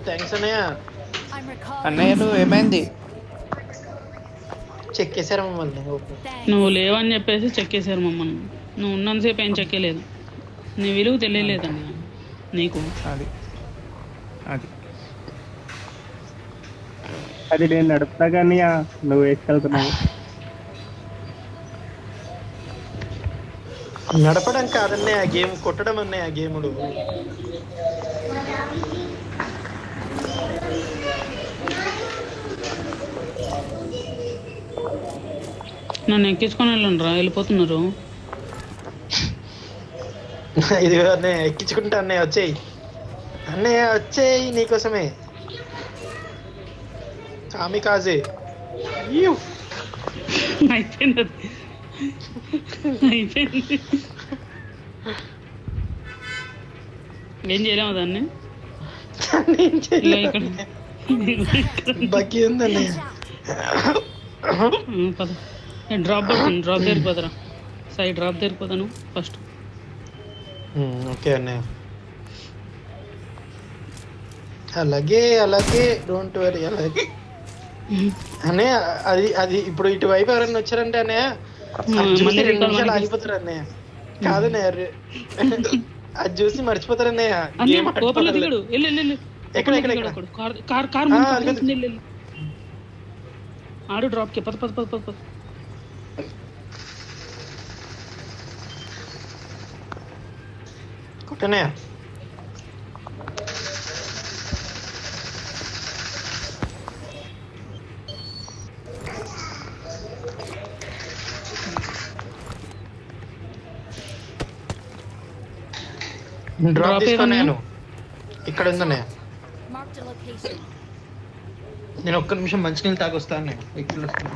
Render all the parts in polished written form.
Thanks అన్నయ్య. I'm recalling అన్నయ్యలు ఏమైంది? చెక్ చేశారు మమ్మల్ని. ఓకే. నువ్వు లేవని చెప్పేసి చెక్కేశారు మమ్మల్ని. నువ్వు ఉన్నంతసేపు ఏం చెక్కలేదు. నీ విలువ తెలియలేదండి నీకు. అది అది అది నేను నడుపుతా కానీ నువ్వు వేసుకెళ్తున్నావు. నడపడం కాదన్నయ్య, గేమ్ కొట్టడం అన్నయ్య గేములు. నన్ను ఎక్కించుకొని వెళ్ళండి రా, వెళ్ళిపోతున్నారు. ఇది అన్నయ్య ఎక్కించుకుంటా. అన్నయ్య వచ్చేయి, అన్నయ్య వచ్చేయి, నీకోసమే. కామి కాజే. అయిపోయింది అది. అయిపోయింది. ఏం చేయలేము దాన్ని. ఇక ఇక్కడ బగ్గి ఉందన్నయ్య. పద, డ్రాప్ పడుతుంది. డ్రాప్ దగ్గరికి పోతారా? సైడ్ డ్రాప్ దగ్గరికి పోతాను ఫస్ట్. ఓకే అన్నయ్య. అలాగే అలాగే, డోంట్ వరీ. అలాగే అన్నయ్య, అది అది ఇప్పుడు ఇటువైపు ఎవరైనా వచ్చారంటే అన్నయ్య అది చూసి 2 నిమిషాలు ఆగిపోతారు అన్నయ్య. కాదన్నయ్య, అది చూసి మర్చిపోతారు అన్నయ్య. గేమ్ కోపంలో దిగడు. వెళ్ళు. ఎక్కడ ఎక్కడ ఎక్కడ? కార్ ఆడు డ్రాప్ కి పద పద పద పద పద. కొట్టన్నయ్య. డ్రాప్ తీసుకున్నాను. ఇక్కడ ఉందన్నయ్య. marked a location. నేను ఒక్క నిమిషం మంచినీళ్ళు తాగొస్తాను. ఇక్కడ వస్తాను.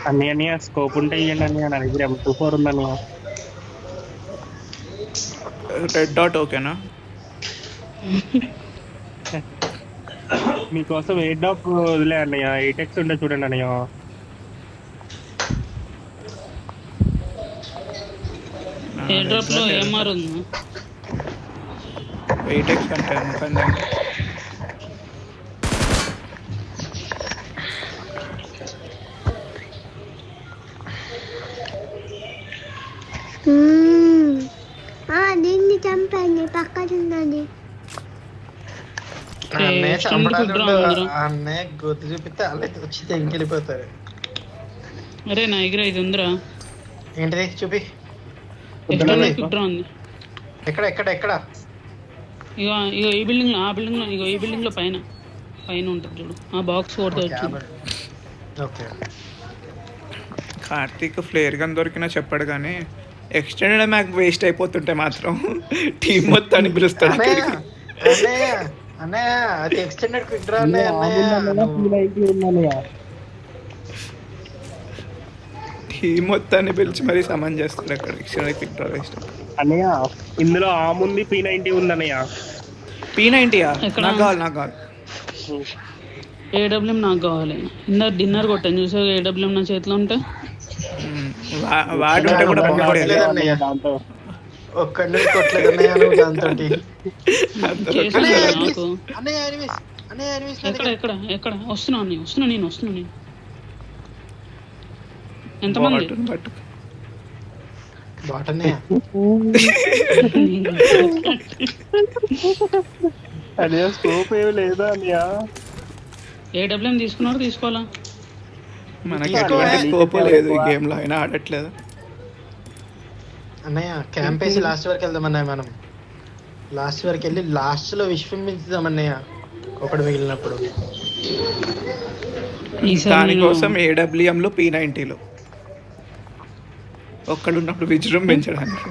అన్నయ్య స్కోప్ ఉంటే ఇవ్వండి అన్నయ్య, నా దగ్గర M24 ఉందన్నయ్య. రెడ్ డాట్ ఓకేనా? మీకోసం 8 డాక్ వదిలే అన్నయ్య. 8x ఉంటే చూడండి అన్నయ్య. ఏ డ్రాప్ లో ఎంఆర్ ఉంది. 8x అంటే ఎందుకంటే దీన్ని చంపండి, పక్కనున్నది. అన్నయ్య చంపడానికి అన్నయ్య గొంతు చూపిస్తే అలా వచ్చి తెంకెళ్ళిపోతారు. అరే నా దగ్గర ఇది ఉందిరా. ఏంటిది చూపి. కుట్రా ఉంది. ఎక్కడ ఎక్కడ ఎక్కడ? ఇగో ఇగో ఈ బిల్డింగ్ లో, ఆ బిల్డింగ్ లో, ఇగో ఈ బిల్డింగ్ లో పైన పైన ఉంటుంది చూడు. ఆ బాక్స్ కొడితే వచ్చింది. ఓకే. కార్తీక్ ఫ్లేర్ గన్ దొరికినా చెప్పాడు కానీ ఎక్స్టెండెడ్ మ్యాక్ వేస్ట్ అయిపోతుంటే మాత్రం టీం మొత్తాన్ని పిలుస్తాడు. అన్నయ్య అన్నయ్య అది ఎక్స్టెండెడ్ క్విక్ డ్రా అన్నయ్య. టీం మొత్తాన్ని పిలిచి మరీ సమాన్ చేస్తాడు అక్కడ ఎక్స్టెండెడ్ క్విక్ డ్రా వేస్ట్. అన్నయ్య ఇందులో ఆముంది, P90 ఉంది అన్నయ్య. P90 నాకు కావాలి, నాకు కావాలి. ఏడబ్ల్యూఎం నాకు కావాలి. ఇందాక డిన్నర్ కొట్టాను చూసా. ఏడబ్ల్యూఎం నా చేతిలో ఉంటే వాడుంటే కూడా బాగుండేది. దాంతో ఒక్కడిని కొట్టలేదు అన్నయ్య నువ్వు దాంతో. నాకు అన్నయ్య ఎనిమిస్, అన్నయ్య ఎనిమిస్. ఎక్కడ ఎక్కడ ఎక్కడ? వస్తున్నా నేను. ఎంతమంది? బాట్ అన్నయ్య. అన్నయ్య స్కోప్ ఏమి లేదా అన్నయ్య? ఏడబ్ల్యూఎం తీసుకున్నారు, తీసుకోవాలా? మనకి ఎటువంటి స్కోప్ లేదు ఈ గేమ్ లో, అయినా ఆడట్లేదు అన్నయ్య. క్యాంప్ వేసి లాస్ట్ వరకు వెళ్దాం అన్నయ్య. మనం లాస్ట్ వరకు వెళ్ళి లాస్ట్ లో విశ్వమించుదాం అన్నయ్య ఒకటి మిగిలినప్పుడు. దానికోసం AWM లో P90లో ఒక్కడున్నప్పుడు విజృంభించడానికి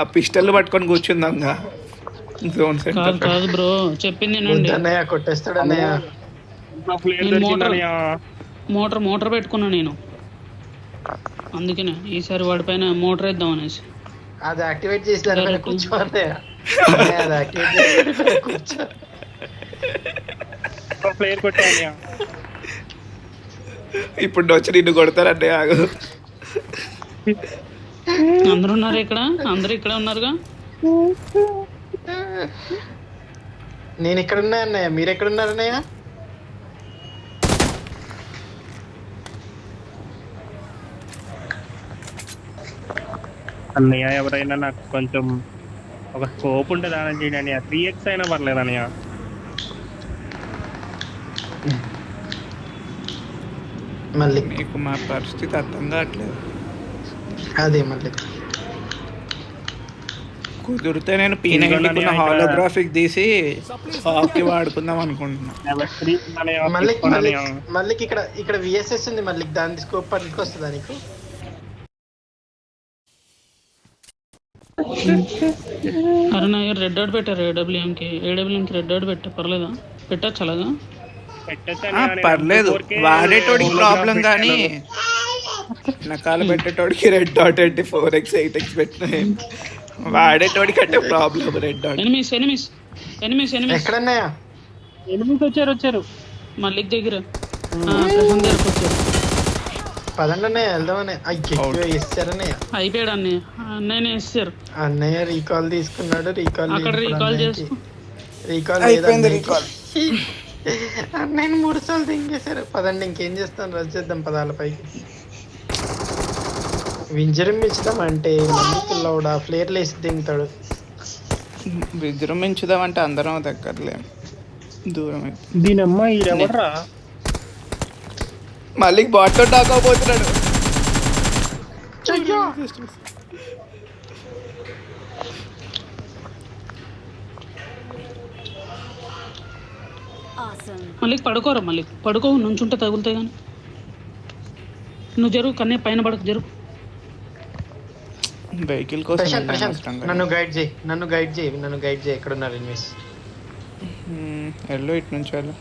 ఆ పిస్టల్ పట్టుకొని కూర్చుందాంగా జోన్ సెంటర్. కాదు బ్రో, చెప్పింది అన్నయ్య కొట్టేస్తాడు అన్నయ్య. మోటార్ పెట్టుకున్నా నేను, అందుకనే ఈసారి వాడిపైన మోటార్ వేద్దాం అనేసి. అది యాక్టివేట్ చేసి దానిపైన కూర్చో అన్నయ్య. అది యాక్టివేట్ చేసి కూర్చో. ప్లేయర్ కొట్టా అన్నయ్య. ఇప్పుడు వచ్చి నిన్ను కొడతారంటే ఆగు. అందరూ ఉన్నారు ఇక్కడ, అందరూ ఇక్కడ ఉన్నారుగా. నేను ఇక్కడ ఉన్నా అన్నయ్య, మీరు ఎక్కడ ఉన్నారు అన్నయ్య? అన్నయ్య ఎవరైనా నాకు కొంచెం ఒక స్కోప్ ఉంటే దానం చేయండి అన్నయ్య. 3x అయినా పర్లేదు అన్నయ్య. మళ్ళీ మీకు మా పరిస్థితి అర్థం కావట్లేదు. అదే మళ్ళీ కుదిరితే నేను P90 హాలోగ్రాఫిక్ తీసి షాప్కి వాడుకుందాం అనుకుంటున్నా. Level 3 అన్నయ్య, మళ్ళీ తీసుకోండి మళ్ళీ అన్నయ్య. మళ్ళీ ఇక్కడ విఎస్ఎస్ ఉంది, మళ్ళీ దాని స్కోప్ పనికి వస్తుందా నీకు? అరే నా రెడ్ డాట్ పెట్టారు ఏడబ్ల్యూఎంకి రెడ్ డాట్ పెట్టా, పర్లేదా? పెట్టచ్చు అలాగా? పెట్టొచ్చు ఆ, అన్నయ్య, నేను పర్లేదు, 4K వాడేటోడికి ప్రాబ్లం holographic కానీ నకాలు పెట్టేటోడికి రెడ్ డాట్ అంటే 4x 8x పెట్టిన వాడేటోడికి అంటే problem red dot. Enemies enemies enemies enemies ఎక్కడన్నయ్య? ఎనిమిది వచ్చారు. మల్లిక్ దగ్గర, ప్రశాంత్ దగ్గరకు వచ్చారు. పదండి అన్నయ్య వెళ్దామని. అయ్యో ఇస్తారన్నయ్య. అయిపోయాడు అన్నయ్య, అన్నయ్యనే ఇస్తారు. అన్నయ్య రీకాల్ తీసుకున్నాడు. రీకాల్ అక్కడ రీకాల్ చేసుకో. రీకాల్ అయిపోయింది రీకాల్. అన్నయ్యని 3 సార్లు దింగేశారు. పదండి ఇంకేం చేస్తాను, రద్దు చేద్దాం పదాలపైకి. విజృంభించడం అంటే మళ్ళీ లౌడా ఫ్లేర్లు వేసి దింగుతాడు. విజృంభించుదాం అంటే అందరం దగ్గరలేము, దూరం అయితే. దీని అమ్మ ఈడెవడరా? మళ్ళీ బాట్తో డాకపోతున్నాడు. Awesome. మల్లిక్ పడుకోరా, మల్లిక్ పడుకో, నుంచుంటే తగులుతాయి కానీ. నువ్వు జరుగు, కన్నే పైన పడకు, జరుగు. వెహికల్ కోసం ప్రశాంత్ వెళ్ళాను ప్రశాంత్ అవసరంగా. నన్ను గైడ్ చేయి ఎక్కడ ఉన్నారు ఇన్వెస్. వెళ్ళు, ఇటు నుంచి వెళ్ళు.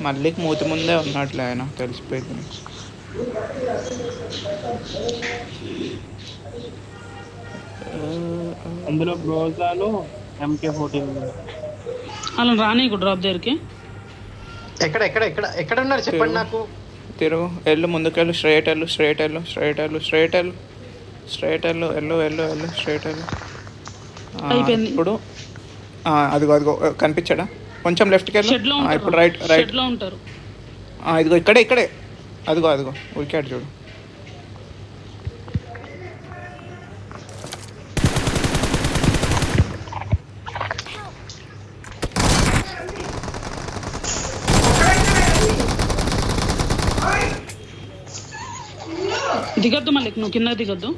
మళ్ళీ మూతి ముందే ఉన్నట్లే ఆయన, తెలిసిపోయింది నీకు. అందులో గ్రోజాను MK14 అలా రానీకు డ్రాప్ దగ్గరికి. ఎక్కడ ఉన్నారు చెప్పండి నాకు. తిరుగు, వెళ్ళు, ముందుకెళ్ళు, స్ట్రైట్ వెళ్ళు. అయిపోయింది. ఇప్పుడు అదిగో కనిపించాడా? కొంచెం లెఫ్ట్కి వెళ్ళు. షెడ్ లో ఇప్పుడు ఉంటారు, రైట్. షెడ్ లో ఉంటారు. ఇదిగో ఇక్కడే అదిగో ఉరికాడు చూడు. దిగద్దు మల్లిక్, నువ్వు కింద దిగద్దు.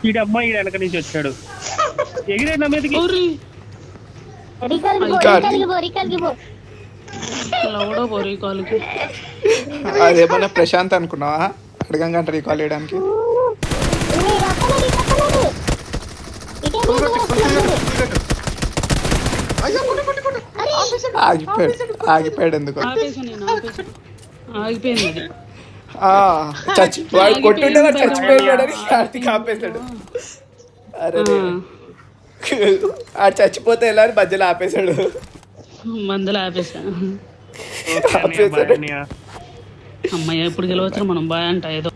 ఈడమ్మ ఈడ వెనక నుంచి వచ్చాడు, ఎగిరే నా మీదకి. ఓరి, లవడో పోరి కాలుకి. అదేమన్నా ప్రశాంత్ అనుకున్నావా అడగంగంట రీకాల్ చేయడానికి? ఆగిపోయాడు ఎందుకు? ఆగిపోయింది అది. వాడు కొట్టుండే చచ్చిపోయాడని కార్తీక్ ఆపేశాడు. అరే ఆ చచ్చిపోతే ఎలా అని మధ్యలో ఆపేశాడు. మందులు ఆపేసా. ఓకే అన్నయ్య, బాయ్ అన్నయ్య. అమ్మయ్య ఇప్పుడు గెలవచ్చు మనం, బాయ్ అంట ఏదో.